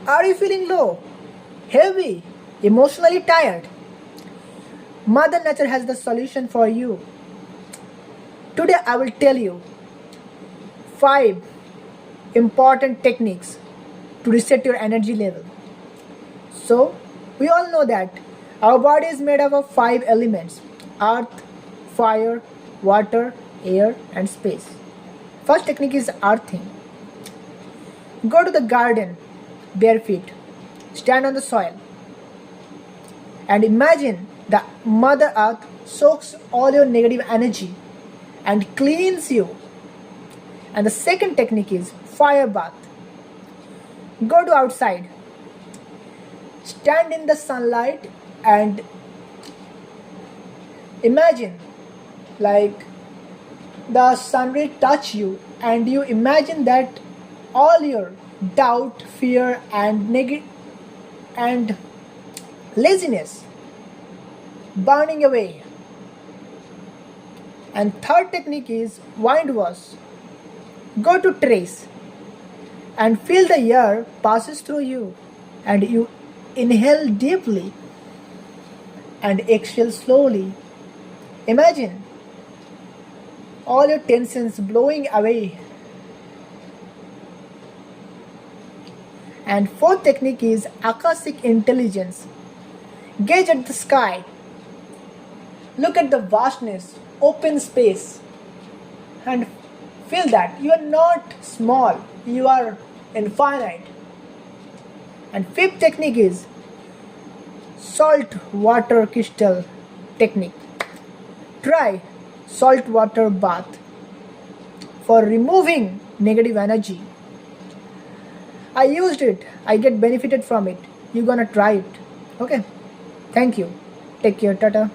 Are you feeling low, heavy, emotionally tired? Mother Nature has the solution for you. Today I will tell you 5 important techniques to reset your energy level. So, we all know that our body is made up of 5 elements: earth, fire, water, air, and space. First technique is earthing. Go to the garden bare feet, stand on the soil, and imagine the Mother Earth soaks all your negative energy and cleans you. And the second technique is fire bath. Go to outside, stand in the sunlight, and imagine like the sun will touch you, and you imagine that all your doubt, fear, and laziness burning away. And third technique is wind wash. Go to trace and feel the air passes through you, and you inhale deeply and exhale slowly. Imagine all your tensions blowing away. And fourth technique is Akashic intelligence. Gaze at the sky. Look at the vastness, open space, and feel that you are not small, you are infinite. And fifth technique is salt water crystal technique. Try salt water bath for removing negative energy. I used it, I get benefited from it. You're gonna try it. Okay, thank you. Take care. Tata.